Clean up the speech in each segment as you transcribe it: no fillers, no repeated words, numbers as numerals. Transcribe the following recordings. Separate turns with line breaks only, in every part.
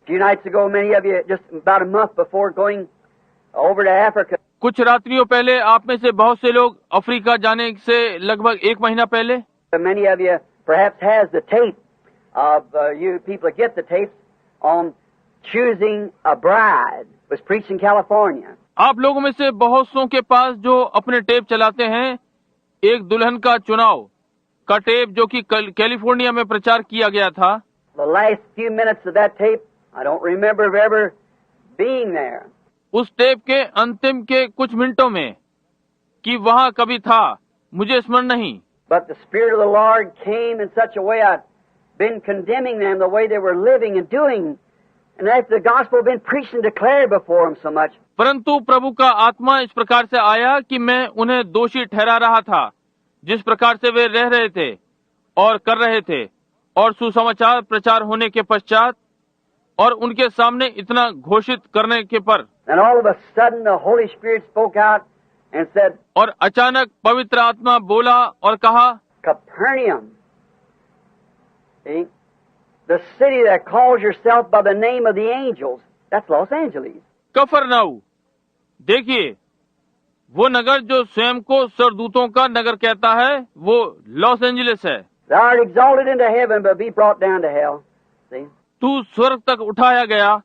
few nights ago, many of you, just about a month before going over to Africa.
कुछ रात्रियों पहले आप में से बहुत से लोग अफ्रीका जाने से लगभग 1 महीना पहले,
Many of you perhaps has the tape of you people get the tapes on choosing a bride. It was preached in California.
आप लोगों में से बहुत सौ के पास जो अपने टेप चलाते हैं, एक दुल्हन का चुनाव का टेप जो कि कैलिफोर्निया में प्रचार किया गया था।
The last few minutes of that tape, I don't remember of ever being there.
उस टेप के अंतिम के कुछ मिनटों में कि वहाँ कभी था, मुझे स्मरण नहीं।
But the Spirit of the Lord came in such a way, I'd been condemning them the way they were living and doing, and after the gospel had been preached and declared before them so much.
परंतु प्रभु का आत्मा इस प्रकार से आया कि मैं उन्हें दोषी ठहरा रहा था, जिस प्रकार से वे रह रहे थे और कर रहे थे, और सुसमाचार प्रचार होने के पश्चात और उनके सामने इतना घोषित करने के पर,
And all of a sudden the Holy Spirit spoke out and said,
और अचानक पवित्र आत्मा बोला और कहा,
Capernaum, see, the city that calls yourself by the name of the angels, that's Los Angeles.
कफरनाऊ, देखिए वो नगर जो स्वयं को सरदूतों का नगर कहता है, वो लॉस एंजलिस है।
Thou art exalted into heaven, but be brought down to hell. See?
तू स्वर्ग तक उठाया गया,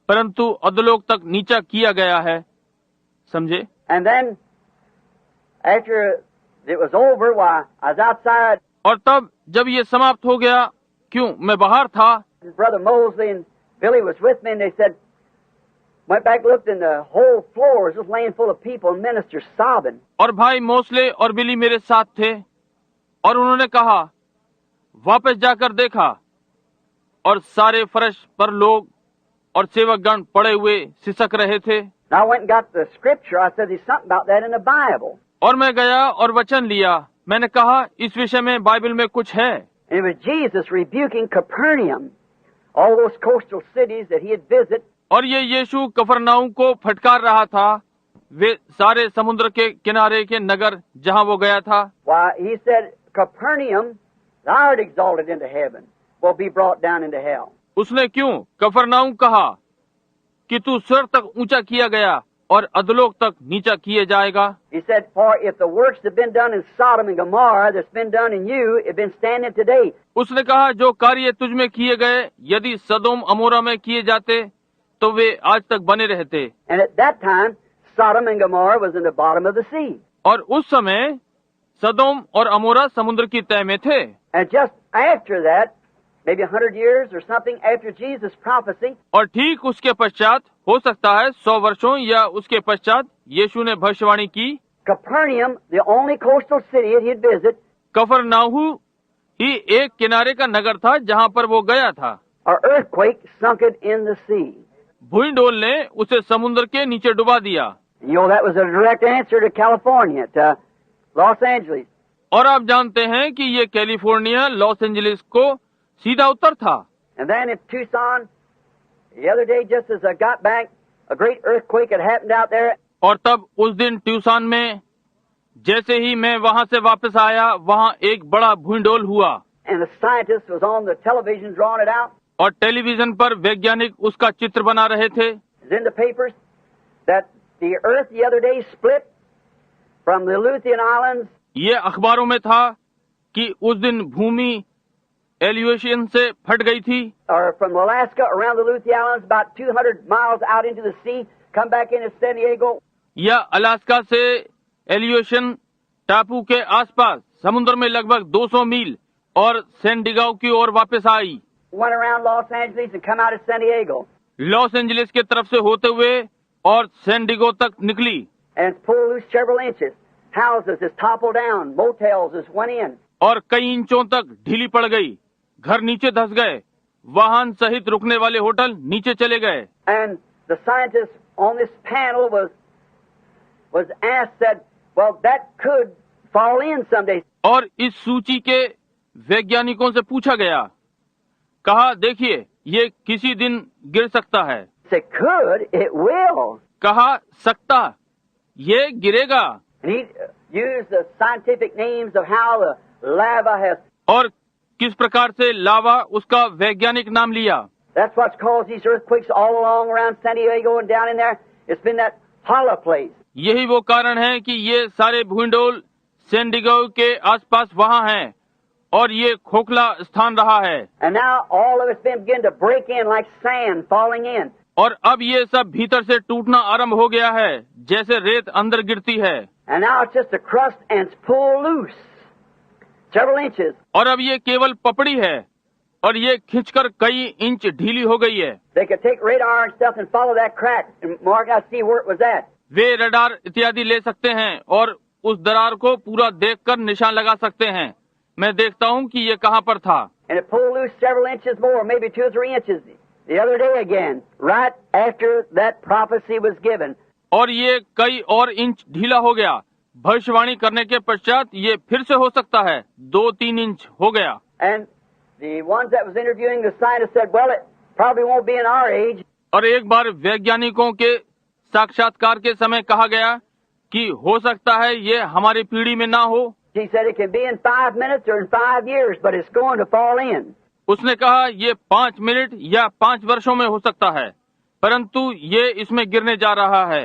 परंतु अधोलोक तक नीचा किया गया है। समझे?
And then, after it was over, why, I was outside.
और तब जब ये समाप्त हो गया, क्यों मैं बाहर था,
Brother Mosley and Billy was with me, and they said, went back, looked, and the whole floor was just laying full of people and ministers sobbing.
और भाई मोसले और बिली मेरे साथ थे, और उन्होंने कहा, वापस जाकर देखा, और सारे फर्श पर लोग और सेवकगण पड़े हुए सिसक रहे थे।
Now I went and got the scripture. I said, there's something about that in the Bible.
और मैं गया और वचन लिया, मैंने कहा इस विषय में बाइबल में कुछ है।
And it was Jesus rebuking Capernaum, all those coastal cities that he had visited.
और ये यीशु कफरनाऊम को फटकार रहा था, वे सारे समुद्र के किनारे के नगर जहाँ वो गया था।
Why, he said, Capernaum, thou art exalted into heaven, will be brought down into hell.
उसने क्यों कफरनाऊम कहा कि तू स्वर्ग तक ऊंचा किया गया और अधोलोक तक नीचा किए जाएगा।
He said, for if the works that have been done in Sodom and Gomorrah that's been done in you have been standing today.
उसने कहा जो कार्य तुझ में किए गए यदि सदोम अमोरा में किए जाते तो वे आज तक बने रहते।
And at that time, Sodom and Gomorrah was in the bottom of the sea.
और उस समय सदोम और अमोरा समुद्र की तह में थे।
And just after that, maybe 100 years or something after Jesus' prophecy,
और ठीक उसके पश्चात हो सकता है 100 वर्षों या उसके पश्चात यीशु ने भविष्यवाणी की।
Capernaum, the only coastal city that he'd visit,
कफरनाहू ही एक किनारे का नगर था जहाँ पर वो गया था।
an earthquake sunk it in the sea.
भूइंडोल ने उसे समुद्र के नीचे डुबा दिया।
You know, that was a direct answer to California, to Los Angeles.
और आप जानते हैं कि ये कैलिफोर्निया लॉस एंजलिस को सीधा उत्तर था।
And then in Tucson, the other day, just as I got back, a great earthquake had happened out there.
और तब उस दिन ट्यूसान में जैसे ही मैं वहाँ से वापस आया, वहाँ एक बड़ा भूइंडोल हुआ।
And the scientist was on the television drawing it out.
और टेलीविजन पर वैज्ञानिक उसका चित्र बना रहे थे।
It's in the papers that the earth the other day split from the Aleutian Islands.
ये अखबारों में था कि उस दिन भूमि एलिवेशन से फट गई थी।
Or from Alaska around the Aleutian Islands, about 200 miles out into the sea, come back into San Diego.
या अलास्का से एलिवेशन टापू के आसपास समुद्र में लगभग 200 मील और सैन डिएगो की ओर वापस आई।
Went around Los Angeles and come out of San Diego.
Los Angeles के तरफ से होते हुए और सैन डिएगो तक निकली।
And it's pulled loose several inches. Houses has toppled down. Motels has went in.
और कई इंचों तक ढीली पड़ गई, घर नीचे धंस गए, वाहन सहित रुकने वाले होटल नीचे चले गए।
And the scientist on this panel was asked that, well, that could fall in someday.
और इस सूची के वैज्ञानिकों से पूछा गया, कहा देखिए ये किसी दिन गिर सकता है।
Say, could, it will.
कहा सकता, ये गिरेगा।
And he used the scientific names of how the lava has.
और किस प्रकार से लावा उसका वैज्ञानिक नाम लिया।
That's what's caused these earthquakes all along around San Diego and down in there. It's been that hollow place.
यही वो कारण है कि ये सारे भूंडोल सैन डिएगो के आसपास वहाँ हैं और ये खोखला स्थान रहा है।
And now all of it's been beginning to break in like sand falling in.
और अब ये सब भीतर से टूटना आरंभ हो गया है जैसे रेत अंदर गिरती है।
And now it's just a crust and it's pulled loose. Several inches.
और अब ये केवल पपड़ी है और ये खींचकर कई इंच ढीली हो गई है।
They could take radar and stuff and follow that crack and mark out, see where it was at.
Way radar इत्यादि ले सकते हैं और उस दरार को पूरा देखकर निशान लगा सकते हैं। मैं देखता हूँ कि ये कहाँ पर था।
And it pulled loose several inches more, maybe 2 or 3 inches the other day again, right after that prophecy was given.
और ये कई और इंच ढीला हो गया। भविष्यवाणी करने के पश्चात ये फिर से हो सकता है 2-3 इंच हो गया।
And the ones that was interviewing the scientists said, well, it probably won't be in our age.
और एक बार वैज्ञानिकों के साक्षात्कार के समय कहा गया कि हो सकता है ये हमारी पीढ़ी में ना हो।
She said it can be in 5 minutes or in 5 years, but it's going to fall in.
उसने कहा ये 5 मिनट या 5 वर्षों में हो सकता है, परंतु ये इसमें गिरने जा रहा है।